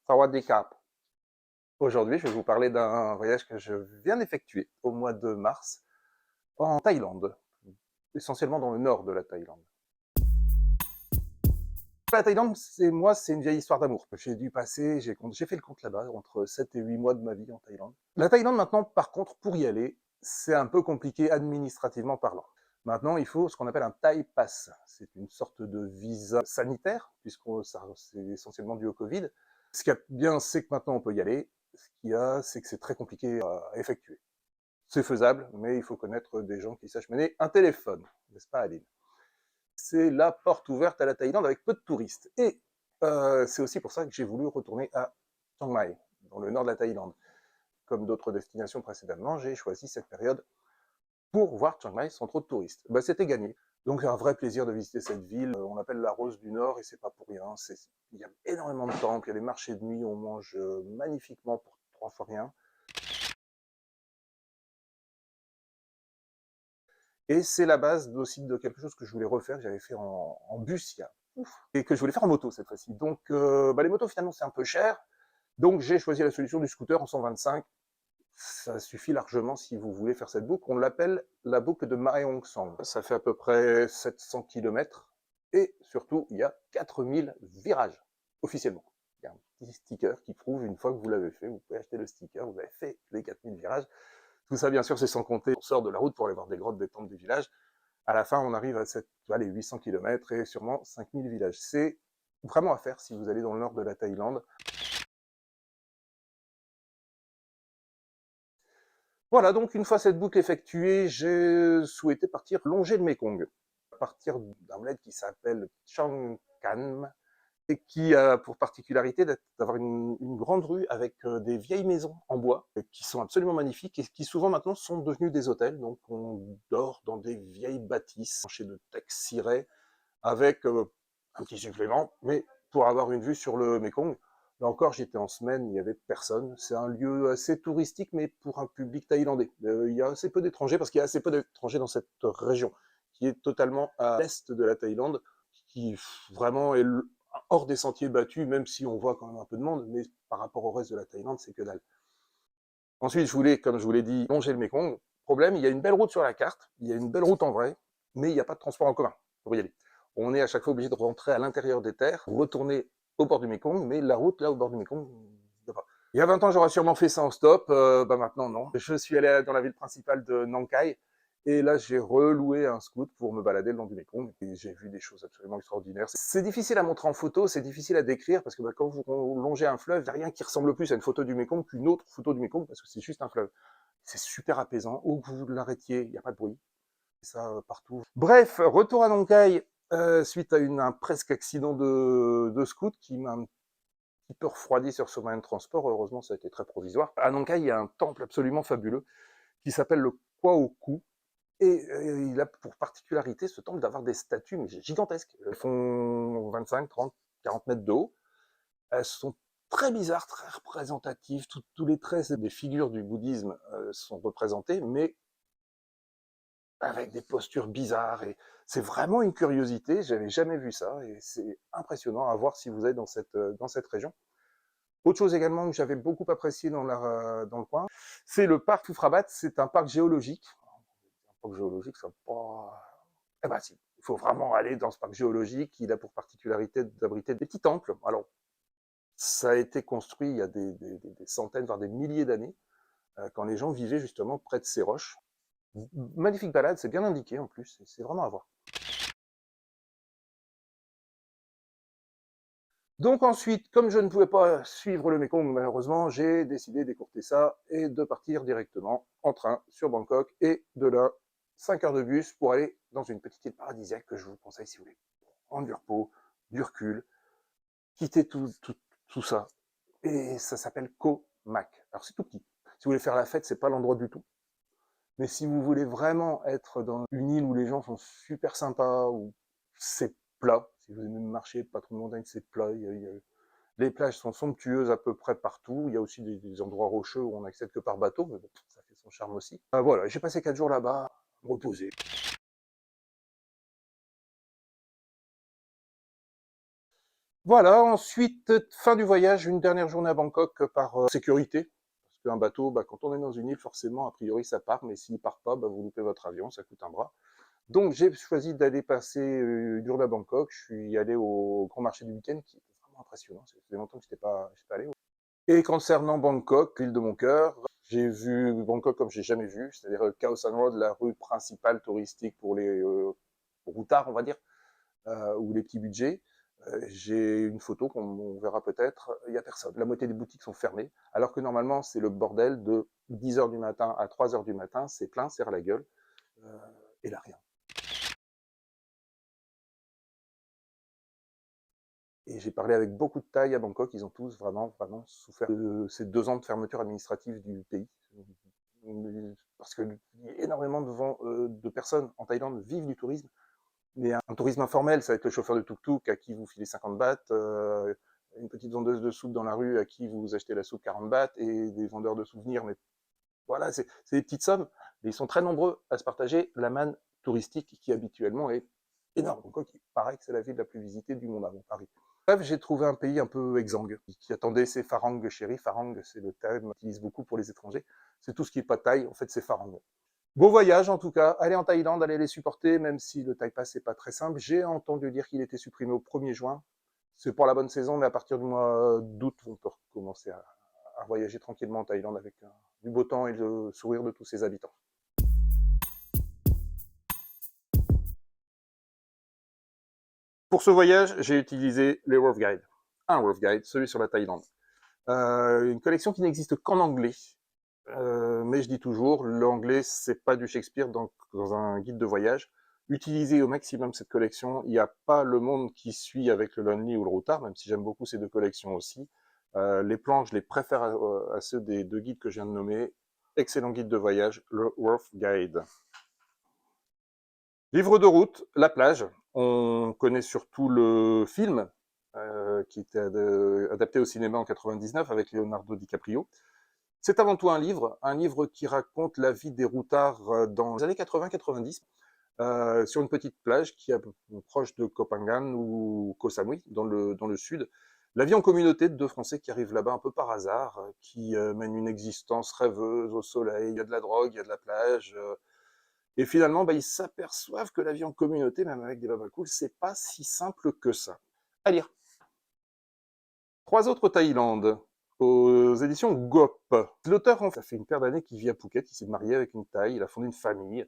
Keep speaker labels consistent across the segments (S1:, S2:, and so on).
S1: Sawadee-Cap. Aujourd'hui, je vais vous parler d'un voyage que je viens d'effectuer au mois de mars en Thaïlande, essentiellement dans le nord de la Thaïlande. La Thaïlande, c'est une vieille histoire d'amour. J'ai fait le compte là-bas, entre 7 et 8 mois de ma vie en Thaïlande. La Thaïlande, maintenant, par contre, pour y aller, c'est un peu compliqué administrativement parlant. Maintenant, il faut ce qu'on appelle un Thai Pass. C'est une sorte de visa sanitaire, c'est essentiellement dû au Covid. Ce qu'il y a de bien, c'est que maintenant on peut y aller. Ce qu'il y a, c'est que c'est très compliqué à effectuer. C'est faisable, mais il faut connaître des gens qui sachent mener un téléphone, n'est-ce pas, Aline? C'est la porte ouverte à la Thaïlande avec peu de touristes. Et c'est aussi pour ça que j'ai voulu retourner à Chiang Mai, dans le nord de la Thaïlande. Comme d'autres destinations précédemment, j'ai choisi cette période pour voir Chiang Mai sans trop de touristes. Ben, c'était gagné. Donc c'est un vrai plaisir de visiter cette ville. On l'appelle la Rose du Nord et c'est pas pour rien. Il y a énormément de temples, il y a des marchés de nuit, on mange magnifiquement pour 3 fois rien. Et c'est la base aussi de quelque chose que je voulais refaire, que j'avais fait en bus il y a et que je voulais faire en moto cette fois-ci. Donc les motos finalement c'est un peu cher. Donc j'ai choisi la solution du scooter en 125. Ça suffit largement si vous voulez faire cette boucle. On l'appelle la boucle de Mae Hong Son. Ça fait à peu près 700 km. Et surtout, il y a 4000 virages, officiellement. Il y a un petit sticker qui prouve, une fois que vous l'avez fait, vous pouvez acheter le sticker, vous avez fait les 4000 virages. Tout ça, bien sûr, c'est sans compter, on sort de la route pour aller voir des grottes, des temples, des villages. À la fin, on arrive à les 800 km et sûrement 5000 villages. C'est vraiment à faire si vous allez dans le nord de la Thaïlande. Voilà, donc une fois cette boucle effectuée, j'ai souhaité partir longer le Mekong. À partir d'un bled qui s'appelle Chiang Kham, et qui a pour particularité d'avoir une grande rue avec des vieilles maisons en bois, qui sont absolument magnifiques, et qui souvent maintenant sont devenues des hôtels. Donc on dort dans des vieilles bâtisses, chez de tex cirés, avec un petit supplément, mais pour avoir une vue sur le Mekong. Là encore, j'étais en semaine, il n'y avait personne. C'est un lieu assez touristique, mais pour un public thaïlandais. Il y a assez peu d'étrangers, parce qu'il y a assez peu d'étrangers dans cette région, qui est totalement à l'est de la Thaïlande, qui vraiment est hors des sentiers battus, même si on voit quand même un peu de monde, mais par rapport au reste de la Thaïlande, c'est que dalle. Ensuite, je voulais, comme je vous l'ai dit, longer le Mekong. Problème, il y a une belle route sur la carte, il y a une belle route en vrai, mais il n'y a pas de transport en commun pour y aller. On est à chaque fois obligé de rentrer à l'intérieur des terres, retourner au bord du Mekong, mais la route là au bord du Mekong, il y a 20 ans, j'aurais sûrement fait ça en stop, maintenant non. Je suis allé dans la ville principale de Nang Khai, et là j'ai reloué un scoot pour me balader le long du Mekong, et j'ai vu des choses absolument extraordinaires. C'est difficile à montrer en photo, c'est difficile à décrire, parce que quand vous longez un fleuve, il n'y a rien qui ressemble plus à une photo du Mekong qu'une autre photo du Mekong, parce que c'est juste un fleuve. C'est super apaisant, où que vous l'arrêtiez, il n'y a pas de bruit. Ça partout. Bref, retour à Nong Khai, suite à un presque accident de scoot qui m'a un petit peu refroidi sur ce moyen de transport. Heureusement, ça a été très provisoire. À Nong Khai, il y a un temple absolument fabuleux qui s'appelle le Kwa Oku. Et il a pour particularité, ce temple, d'avoir des statues mais gigantesques. Elles font 25, 30, 40 mètres de haut. Elles sont très bizarres, très représentatives. Tous les traits des figures du bouddhisme sont représentés, mais avec des postures bizarres. Et c'est vraiment une curiosité. J'avais jamais vu ça. Et c'est impressionnant à voir si vous êtes dans cette région. Autre chose également que j'avais beaucoup apprécié dans le coin, c'est le parc Foufrabat. C'est un parc géologique. Un parc géologique, ça pas... Eh ben si, il faut vraiment aller dans ce parc géologique. Il a pour particularité d'abriter des petits temples. Alors, ça a été construit il y a des centaines, voire des milliers d'années, quand les gens vivaient justement près de ces roches. Magnifique balade, c'est bien indiqué en plus, c'est vraiment à voir. Donc ensuite, comme je ne pouvais pas suivre le Mekong malheureusement, j'ai décidé d'écourter ça et de partir directement en train sur Bangkok, et de là, 5 heures de bus pour aller dans une petite île paradisiaque que je vous conseille si vous voulez prendre du repos, du recul, quitter tout ça. Et ça s'appelle Koh Mak. Alors c'est tout petit. Si vous voulez faire la fête, c'est pas l'endroit du tout. Mais si vous voulez vraiment être dans une île où les gens sont super sympas, où c'est plat, si vous aimez marcher, pas trop de montagne, c'est plat, les plages sont somptueuses à peu près partout, il y a aussi des endroits rocheux où on n'accède que par bateau, mais bon, ça fait son charme aussi. Voilà, j'ai passé 4 jours là-bas, reposé. Voilà, ensuite, fin du voyage, une dernière journée à Bangkok par sécurité. Parce qu'un bateau, quand on est dans une île, forcément, a priori, ça part, mais s'il part pas, vous loupez votre avion, ça coûte un bras. Donc j'ai choisi d'aller passer une journée à Bangkok. Je suis allé au grand marché du week-end, qui était vraiment impressionnant. Ça faisait longtemps que je n'étais pas allé. Et concernant Bangkok, l'île de mon cœur, j'ai vu Bangkok comme j'ai jamais vu, c'est-à-dire Khao San Road, la rue principale touristique pour les routards, on va dire, ou les petits budgets. J'ai une photo qu'on verra peut-être, il n'y a personne. La moitié des boutiques sont fermées, alors que normalement c'est le bordel de 10h du matin à 3h du matin, c'est plein, serre la gueule, et là rien. Et j'ai parlé avec beaucoup de Thaïs à Bangkok, ils ont tous vraiment souffert de ces 2 ans de fermeture administrative du pays. Parce que énormément de personnes en Thaïlande vivent du tourisme, mais un tourisme informel, ça va être le chauffeur de tuk-tuk à qui vous filez 50 bahts, une petite vendeuse de soupe dans la rue à qui vous achetez la soupe 40 bahts, et des vendeurs de souvenirs, mais voilà, c'est des petites sommes, mais ils sont très nombreux à se partager la manne touristique qui habituellement est énorme. Bangkok, il paraît que c'est la ville la plus visitée du monde avant Paris. Bref, j'ai trouvé un pays un peu exsangue, qui attendait ses farangs chéris. Farang, c'est le terme qu'on utilise beaucoup pour les étrangers. C'est tout ce qui est pas thaï, en fait, c'est farang. Beau voyage, en tout cas. Allez en Thaïlande, allez les supporter, même si le Thai Pass, c'est pas très simple. J'ai entendu dire qu'il était supprimé au 1er juin. C'est pour la bonne saison, mais à partir du mois d'août, on peut recommencer à voyager tranquillement en Thaïlande avec du beau temps et le sourire de tous ses habitants. Pour ce voyage, j'ai utilisé les Rough Guide. Un Rough Guide, celui sur la Thaïlande. Une collection qui n'existe qu'en anglais. Mais je dis toujours, l'anglais, c'est pas du Shakespeare dans un guide de voyage. Utilisez au maximum cette collection. Il n'y a pas le monde qui suit avec le Lonely ou le Routard, même si j'aime beaucoup ces 2 collections aussi. Les plans, je les préfère à ceux des 2 guides que je viens de nommer. Excellent guide de voyage, le Rough Guide. Livre de route, La plage. On connaît surtout le film, qui était adapté au cinéma en 99 avec Leonardo DiCaprio. C'est avant tout un livre qui raconte la vie des routards dans les années 80-90, sur une petite plage qui est proche de Koh Phangan ou Koh Samui, dans le sud. La vie en communauté de 2 Français qui arrivent là-bas un peu par hasard, qui mènent une existence rêveuse au soleil. Il y a de la drogue, il y a de la plage. Et finalement, ils s'aperçoivent que la vie en communauté, même avec des babas cool, c'est pas si simple que ça. À lire. 3 autres Thaïlandes, aux éditions GOP. L'auteur, ça fait une paire d'années qu'il vit à Phuket, il s'est marié avec une Thaï, il a fondé une famille,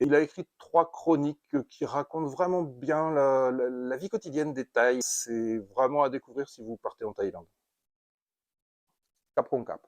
S1: et il a écrit 3 chroniques qui racontent vraiment bien la vie quotidienne des Thaïs. C'est vraiment à découvrir si vous partez en Thaïlande. Cap Ron Cap.